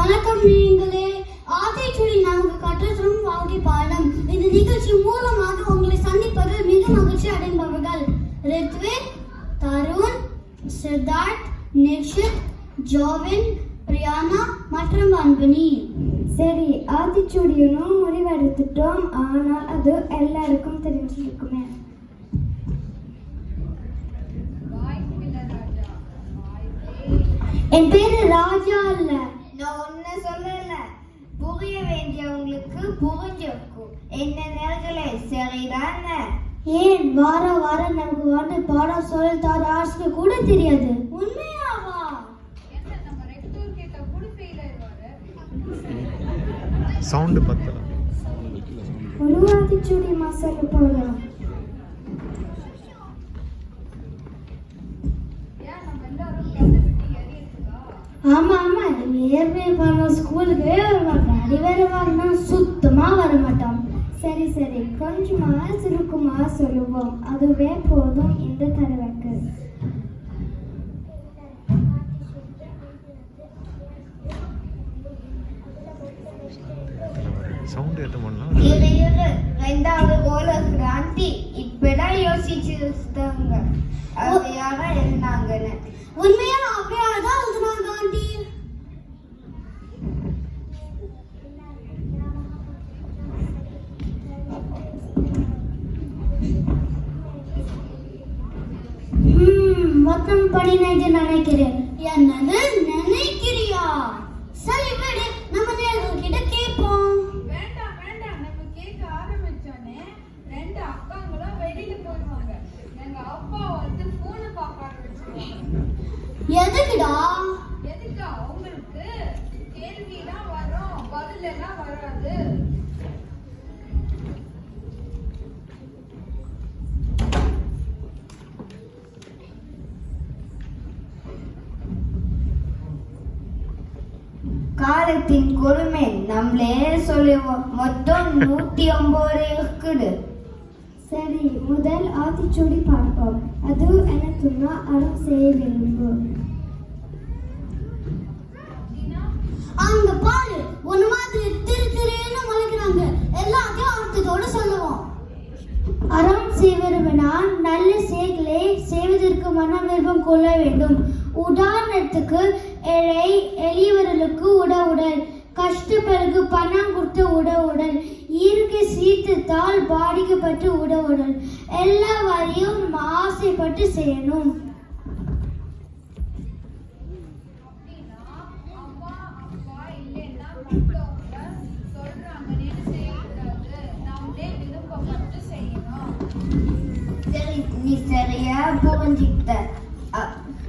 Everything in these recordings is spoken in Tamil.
வணக்கம் நீங்களே. ஆத்திச்சூடி நமக்கு கற்றுத்தரும் வாழ்க்கை பாடம். இந்த நிகழ்ச்சி மூலமாக உங்களை சந்திப்பதில் மிக மகிழ்ச்சி அடைந்தவர்கள் ரித்விக், தருண், சித்தார்த், நிக்ஷித், ஜோவின், பிரியானா மற்றும் அன்பினி. சரி, ஆத்திச்சூடியனும் முடிவெடுத்துட்டோம். ஆனால் அது எல்லாருக்கும் தெரிஞ்சிருக்குமே. என் பேரு ராஜா இல்ல. நான் ஒன்ன சொல்லல. புரிய வேண்டியவங்களுக்கு புரிஞ்சிருக்கும். என்ன நேர்களே, சரிதானே? ஏன் வார வாரம் நமக்கு வந்து பாடம் சொல்ல தர ஆசிரியர் கூட தெரியாது. உண்மையாவா? சவுண்ட் பத்தல. ஒரு ஆத்திச்சூடி மாசம் போகலாம். ஆமா ஆமா, ஏற்கனவே பண்ண ஸ்கூலுக்கு வருவாங்க. அடி வேற வாங்கினா சுத்தமா வர மாட்டோம். சரி சரி, கொஞ்சமா சுருக்குமா சொல்லுவோம். அதுவே போதும் இந்த தடவைக்கு. சவுண்ட் ஏத்த பண்ணலாம். ரெண்டாவது கோல் ஆண்டி இப்பதான் யோசிச்சுட்டாங்க. அது யாரா இருந்தாங்கன்னு. உண்மையா அப்படியாதான் எழுதுனாங்க ஆண்டி. மொத்தம் படினது நினைக்கிறேன். என்னது நினைக்கிறியா? சரி விடு, நம்ம நேர்கிட்ட கேட்போம். வேண்டாம் வேண்டாம், நம்ம கேட்க ஆரம்பிச்சோன்னே ரெண்டு அக்காங்களும் வெளியில போயிடுவாங்க. எங்க அப்பா வந்து போனை பார்க்க ஆரம்பிச்சிருவாங்க. எதுக்குடா? எதுக்கா? உங்களுக்கு கேள்விதான் வரும், பதில் எல்லாம் வராது. காலத்தின் கொடுமை நம்மளே சொல்லுவோம். மொத்தம் 109 இருக்குது. சரி, முதல் ஆத்திச்சூடி பார்ப்போம். அது எனக்குன்னா அறம் செய்ய விரும்பும். அங்க பாரு, ஒண்ணு மாதிரி திருன்னு முளைக்கிறாங்க. எல்லாத்தையும் அர்த்தத்தோட சொல்லுவோம். அறம் செய்வருவனால் நல்ல செயல்களை செய்வதற்கு மன விருப்பம் கொள்ள வேண்டும். உதாரணத்துக்கு எளியவர்களுக்கு உதவுதல், கஷ்டப்பருக்கு பணம் கொடுத்து உதவுதல், இயற்கை சீற்றத்தால் பாதிக்கப்பட்டு உதவுதல். எல்லா வரையும் நம்ம ஆசைப்பட்டு செய்யணும். சரி, நீ சரியா புரிஞ்சுக்கிட்ட.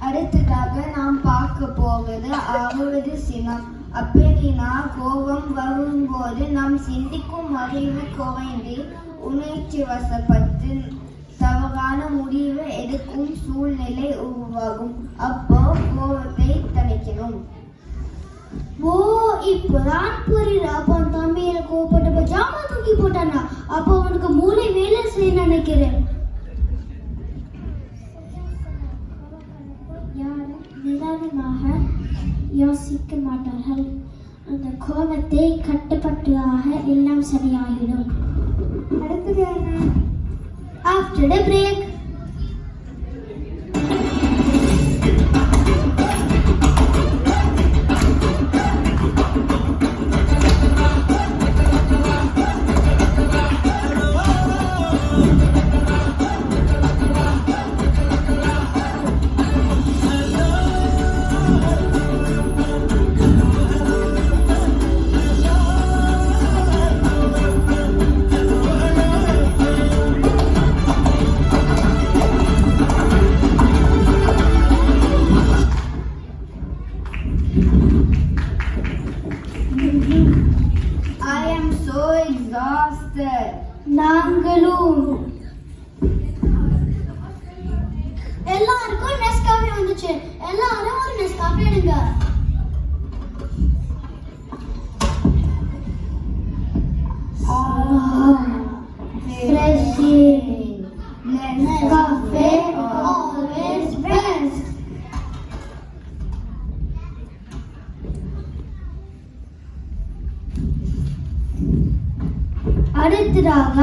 அடுத்ததாக நாம் பார்க்க போவது 60 சினம். அப்படின்னா கோபம் வரும்போது நாம் சிந்திக்கும் அறிவு குறைந்து உணர்ச்சி வசப்பட்டு தவறான முடிவு எடுக்கும் சூழ்நிலை உருவாகும். அப்போ கோபத்தை தணிக்கணும். ஓ, இப்பதான் புரியுது. அப்போ தம்பியில கோபப்பட்ட ஜாமா தூக்கி போட்டானா? அப்போ அவனுக்கு மூளை வேலை செய்ய நினைக்கிறேன். யாரும் நிதானமாக யோசிக்க மாட்டார்கள். அந்த கோபத்தை கட்டுப்பட்டதாக எல்லாம் சரியாகிடும். அடுத்தது என்ன? After the break. I am so exhausted. நாங்களும். எல்லாருக்கும் நெஸ்காஃபே வந்துச்சு. எல்லாரும் ஒரு நெஸ்காஃபே எடுங்க. Fresh Nescafe always best. அடுத்ததாக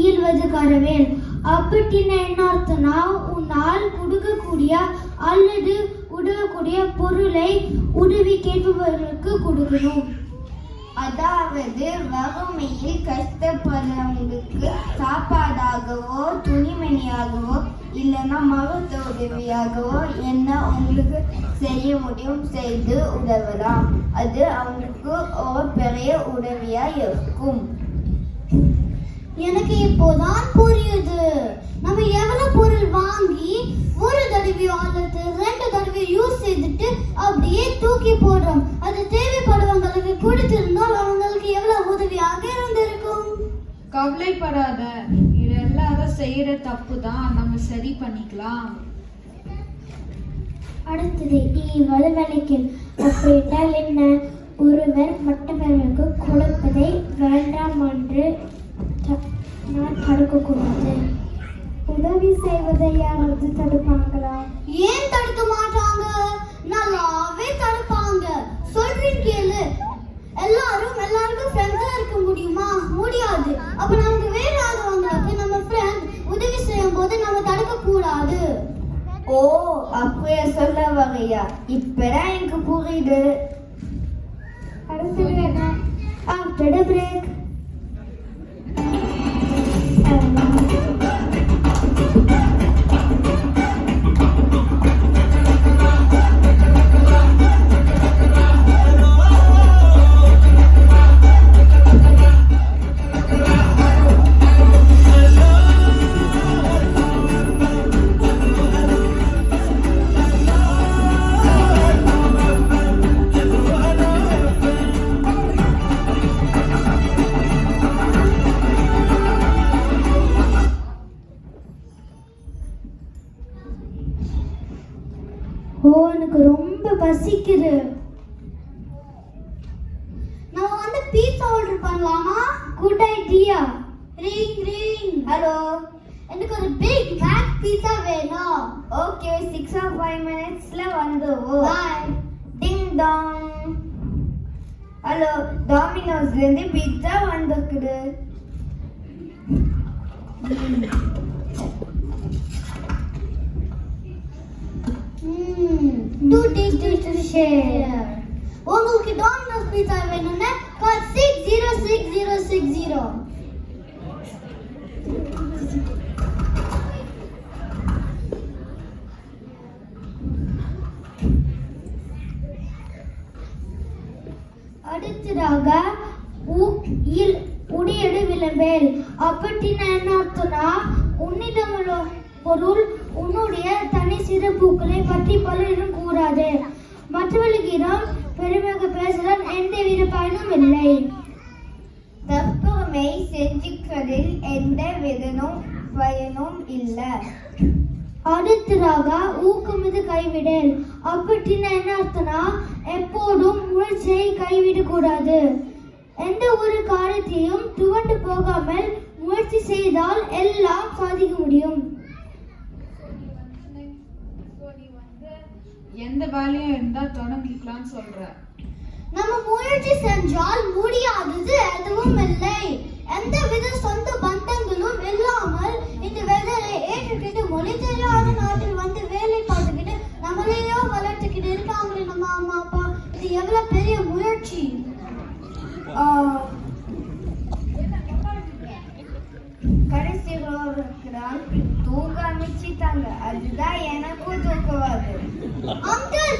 ஈழ்வது கரவேல். அப்படின்னா என்ன அர்த்தம்னா, உன்னால் கொடுக்கக்கூடிய அல்லது உதவக்கூடிய பொருளை உதவி கேட்பவர்களுக்கு கொடுக்கணும். அதாவது வறுமையில் கஷ்டப்படுறவங்களுக்கு சாப்பாடாகவோ துணிமணியாகவோ இல்லைன்னா மருத்துவ உதவியாகவோ என்ன உங்களுக்கு செய்ய முடியும் செய்து உதவலாம். அது அவங்களுக்கு ஒரு பெரிய உதவியா இருக்கும். எனக்கு இப்போதான் புரியுது. நம்ம எவ்வளவு பொருள் வாங்கி ஒரு தடவையோ அல்லது 2 தடவையோ யூஸ் செய்துட்டு அப்படியே தூக்கி போடுறோம். அது தேவைப்படுவங்களுக்கு கொடுத்திருந்தால் அவங்களுக்கு எவ்வளவு உதவியாக இருந்திருக்கும். கவலைப்படாத, இது எல்லாரும் செய்யற தப்பு தான், நம்ம சரி பண்ணிக்கலாம். அடுத்தது ஈவல் விளக்கில். அப்படின்னால் என்ன? ஒருவர் மற்றவர்களுக்கு கொடுப்பதை வேண்டாம் என்று நான் தடுக்கக்கூடாது. உதவி செய்வதை யாராவது தடுப்பாங்களா? ஏன் தடுக்க மாட்டாங்க? நல்லாவே தடுப்பாங்க. சொல்றேன் கேளு. எல்லாருக்கும் ஃப்ரெண்ட்ஸா இருக்க முடியுமா? முடியாது. அப்ப நமக்கு வேறாதவங்களுக்கு நம்ம ஃப்ரெண்ட் உதவி செய்யும் போது நம்ம தடுக்க கூடாது. ஓ, அப்படியே சொல்ல வகையா? இப்பதான் எனக்கு புரியுது. அடுத்தது என்ன? After the break. எனக்கு ரொம்ப பசிக்குது. நம்ம வந்து பீட்சா ஆர்டர் பண்ணலாமா? Good idea. Ring ring. Hello, எனக்கு ஒரு பிக் மேக் பீட்சா வேணும். ஓகே, 6 or 5 minutesல வந்துருவோம். பாய். டிங் டாங். ஹலோ, டாமினோஸ்ல இருந்து பீட்சா வந்திருக்குது. Too tasty to share. உங்களுக்கு டாமினோஸ் பீட்சா வேணும்னா கால் 606060. அடுத்ததாக உடையடு விளம்பேல். அப்படின்னா என்ன அர்த்தம்னா, உன்னிடமுள்ள பொருள் உன்னுடைய தனி சிறப்புகளை பற்றி பலரும் கூடாது. மற்றவர்களிடம் பெருமையாக பேசலாம் எந்தவித பயனும் இல்லை. தற்புரிமை செஞ்சுக்கிறதில் எந்த விதனும் பயனும் இல்லை. அடுத்ததாக ஊக்கமிது கைவிடல். அப்படின்னா என்ன அர்த்தம்னா, எப்போதும் முயற்சியை கைவிடக்கூடாது. எந்த ஒரு காரியத்தையும் துவண்டு போகாமல் முயற்சி செய்தால் எல்லாம் சாதிக்க முடியும். எந்த வேலையும் இருந்தா தொடங்கிக்கலாம்னு சொல்ற. நம்ம முயற்சி செஞ்சால் முடியாதது எதுவும் இல்லை. எந்தவித சொந்த பந்தங்களும் இல்லாமல் இந்த வெதரை ஏற்றுக்கிட்டு மொழி தெரியாத நாட்டில் வந்து வேலை பார்த்துக்கிட்டு நம்மளையோ வளர்த்துக்கிட்டு இருக்காங்களே நம்ம அம்மா அப்பா. இது எவ்வளவு பெரிய முயற்சி. கடைசிதான் தூக்க அமைச்சிட்டாங்க. அதுதான் எனக்கும் தூக்கவாது. அங்கிள்